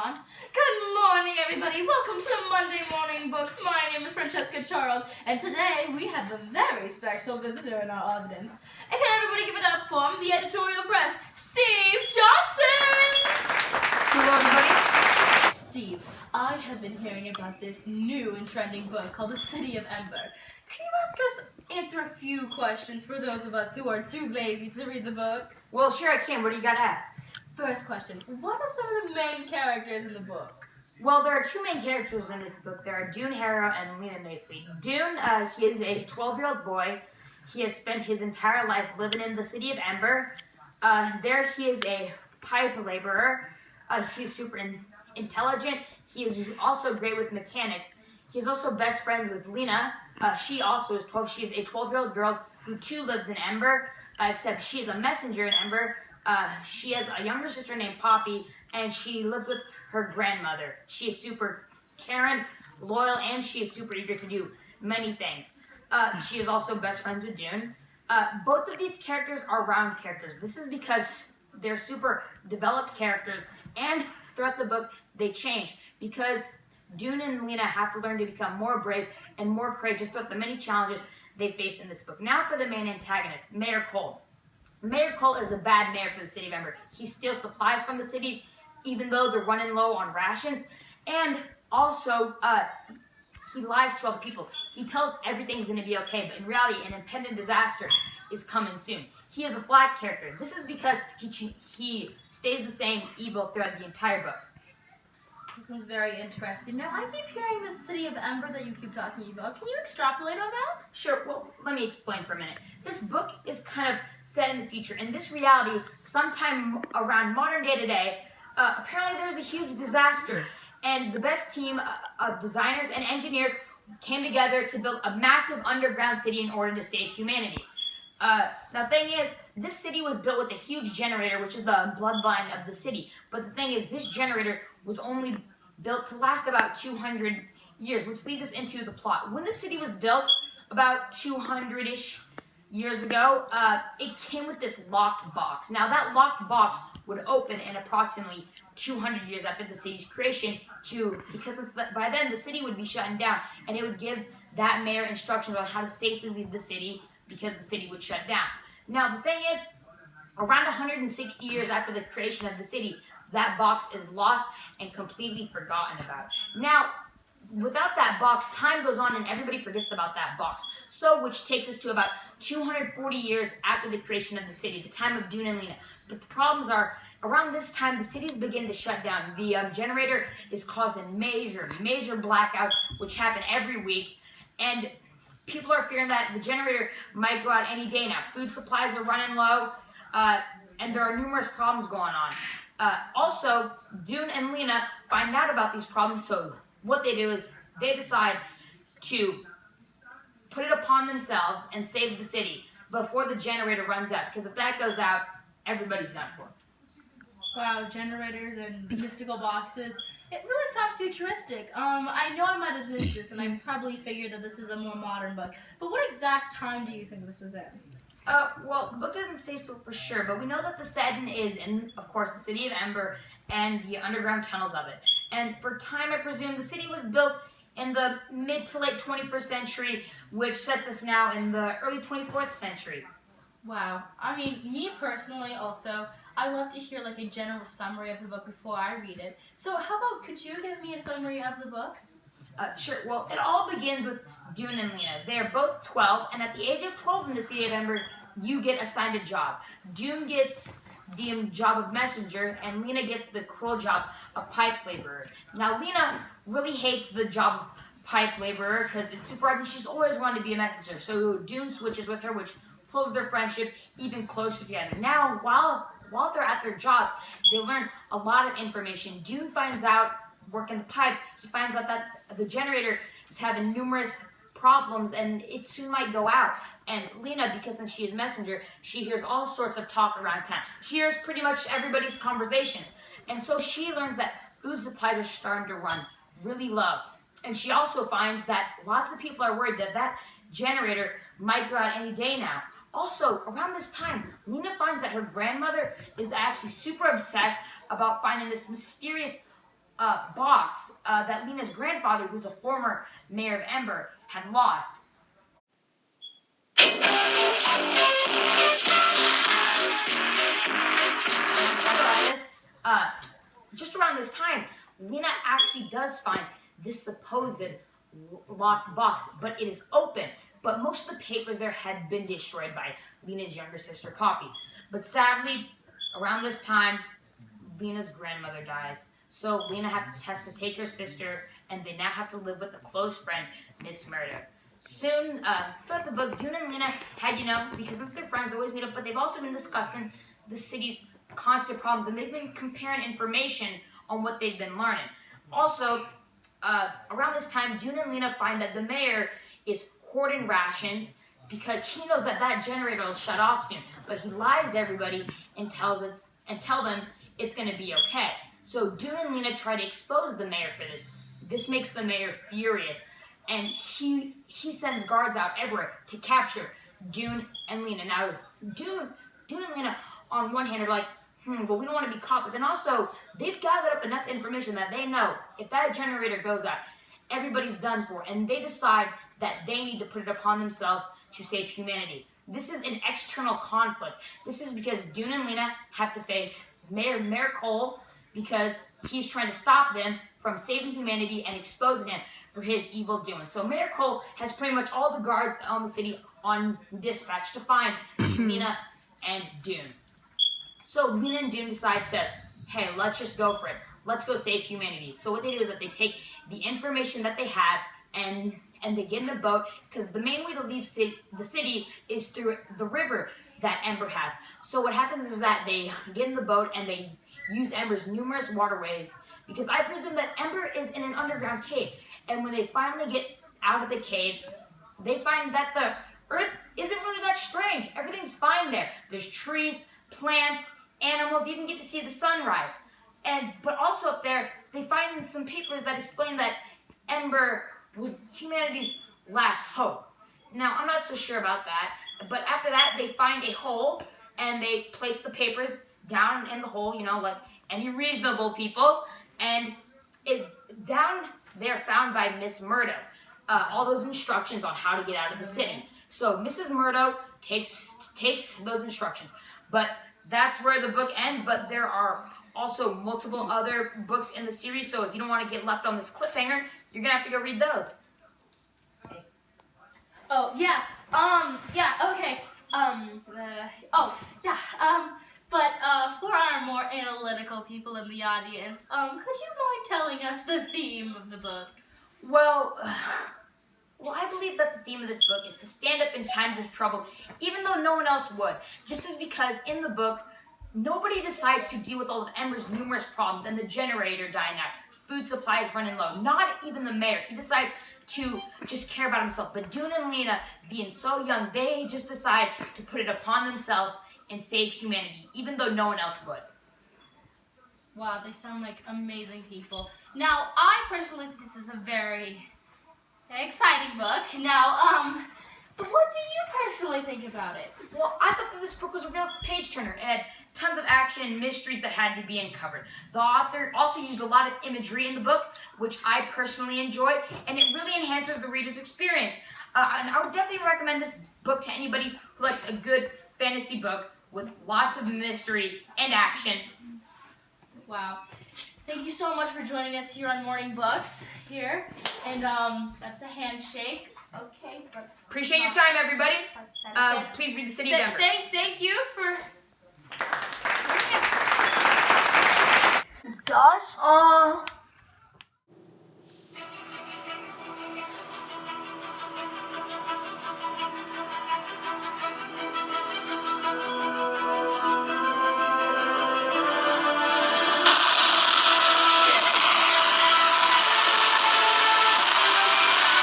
on. Good morning, everybody. Welcome to the Monday Morning Books. My name is Francesca Charles, and today we have a very special visitor in our audience. And can everybody give it up for the editorial press, Steve Johnson! Hello, everybody. Steve, I have been hearing about this new and trending book called The City of Ember. Can you answer a few questions for those of us who are too lazy to read the book? Well, sure I can. What do you got to ask? First question, what are some of the main characters in the book? Well, there are two main characters in this book. There are Dune Harrow and Lena Mayfleet. Dune, he is a 12-year-old boy. He has spent his entire life living in the City of Ember. There he is a pipe laborer. He's super intelligent. He is also great with mechanics. He's also best friends with Lena. She also is 12. She's a 12-year-old girl who too lives in Ember, except she's a messenger in Ember. She has a younger sister named Poppy, and she lives with her grandmother. She is super caring, loyal, and she is super eager to do many things. She is also best friends with Dune. Both of these characters are round characters. This is because they're super developed characters, and throughout the book, they change because Dune and Lena have to learn to become more brave and more courageous throughout the many challenges they face in this book. Now for the main antagonist, Mayor Cole. Mayor Cole is a bad mayor for the City of Ember. He steals supplies from the cities, even though they're running low on rations. And also, he lies to all the people. He tells everything's going to be okay, but in reality, an impending disaster is coming soon. He is a flat character. This is because he stays the same evil throughout the entire book. This one's very interesting. Now, I keep hearing the City of Ember that you keep talking about. Can you extrapolate on that? Sure, well, let me explain for a minute. This book is kind of set in the future. In this reality, sometime around modern day today, apparently there's a huge disaster. And the best team of designers and engineers came together to build a massive underground city in order to save humanity. Now, the thing is, this city was built with a huge generator, which is the bloodline of the city. But the thing is, this generator was only built to last about 200 years, which leads us into the plot. When the city was built, about 200-ish years ago, it came with this locked box. Now, that locked box would open in approximately 200 years after the city's creation because by then the city would be shutting down, and it would give that mayor instructions on how to safely leave the city because the city would shut down. Now, the thing is, around 160 years after the creation of the city, that box is lost and completely forgotten about. Now, without that box, time goes on and everybody forgets about that box. So, which takes us to about 240 years after the creation of the city, the time of Dune and Lena. But the problems are, around this time, the cities begin to shut down. The generator is causing major blackouts, which happen every week. And people are fearing that the generator might go out any day now. Food supplies are running low, and there are numerous problems going on. Also, Dune and Lena find out about these problems, so what they do is they decide to put it upon themselves and save the city before the generator runs out, because if that goes out, everybody's done for. Wow, generators and mystical boxes. It really sounds futuristic. I know I might have missed this, and I probably figured that this is a more modern book. But what exact time do you think this is in? Well, the book doesn't say so for sure, but we know that the setting is in, of course, the City of Ember and the underground tunnels of it. And for time, I presume the city was built in the mid to late 21st century, which sets us now in the early 24th century. Wow. I mean, me personally also, I love to hear like a general summary of the book before I read it. So how about, could you give me a summary of the book? Sure. Well, it all begins with Dune and Lena. They are both 12, and at the age of 12 in the City of Ember, you get assigned a job. Dune gets the job of messenger, and Lena gets the cruel job of pipe laborer. Now, Lena really hates the job of pipe laborer because it's super hard, and she's always wanted to be a messenger. So Dune switches with her, which pulls their friendship even closer together. Now, while they're at their jobs, they learn a lot of information. Dune finds out, working the pipes, he finds out that the generator is having numerous problems and it soon might go out. And Lena, because since she is messenger, she hears all sorts of talk around town. She hears pretty much everybody's conversations. And so she learns that food supplies are starting to run really low. And she also finds that lots of people are worried that that generator might go out any day now. Also, around this time, Lena finds that her grandmother is actually super obsessed about finding this mysterious box that Lena's grandfather, who's a former mayor of Ember, had lost. Just around this time, Lena actually does find this supposed locked box, but it is open. But most of the papers there had been destroyed by Lena's younger sister, Poppy. But sadly, around this time, Lena's grandmother dies. So Lena has to take her sister, and they now have to live with a close friend, Miss Murdo. Soon, throughout the book, June and Lena had, because since they're friends, they always meet up, but they've also been discussing the city's constant problems, and they've been comparing information on what they've been learning. Also, around this time, June and Lena find that the mayor is hoarding rations because he knows that generator will shut off soon, but he lies to everybody and tell them it's going to be okay. So June and Lena try to expose the mayor for this. This makes the mayor furious, and he sends guards out everywhere to capture June and Lena. Now, June and Lena, on one hand, are like, well, we don't want to be caught, but then also, they've gathered up enough information that they know if that generator goes out, everybody's done for, and they decide that they need to put it upon themselves to save humanity. This is an external conflict. This is because June and Lena have to face Mayor Cole, because he's trying to stop them from saving humanity and exposing him for his evil doing. So Mayor Cole has pretty much all the guards on the city on dispatch to find Lena and Dune. So Lena and Dune decide to, hey, let's just go for it. Let's go save humanity. So what they do is that they take the information that they have and they get in a boat, because the main way to leave the city is through the river that Ember has. So what happens is that they get in the boat and they use Ember's numerous waterways, because I presume that Ember is in an underground cave. And when they finally get out of the cave, they find that the earth isn't really that strange. Everything's fine there. There's trees, plants, animals, you even get to see the sunrise. But also up there, they find some papers that explain that Ember was humanity's last hope. Now, I'm not so sure about that, but after that, they find a hole, and they place the papers down in the hole, like any reasonable people, and down there found by Miss Murdo, all those instructions on how to get out of the city. So Mrs. Murdo takes those instructions, but that's where the book ends. But there are also multiple other books in the series, so if you don't want to get left on this cliffhanger, you're gonna have to go read those. Okay. Oh yeah. Okay. But for our more analytical people in the audience, could you mind telling us the theme of the book? Well, I believe that the theme of this book is to stand up in times of trouble, even though no one else would. This is because in the book, nobody decides to deal with all of Ember's numerous problems and the generator dying out, food supplies running low. Not even the mayor. He decides to just care about himself. But Dune and Lena, being so young, they just decide to put it upon themselves and save humanity, even though no one else would. Wow, they sound like amazing people. Now, I personally think this is a very exciting book. Now, what do you personally think about it? Well, I thought that this book was a real page-turner. It had tons of action and mysteries that had to be uncovered. The author also used a lot of imagery in the book, which I personally enjoyed, and it really enhances the reader's experience. And I would definitely recommend this book to anybody who likes a good fantasy book with lots of mystery and action. Wow. Thank you so much for joining us here on Morning Books here. And that's a handshake. Okay, let's appreciate your time, everybody. Please read The City of Ember. Thank you for Josh?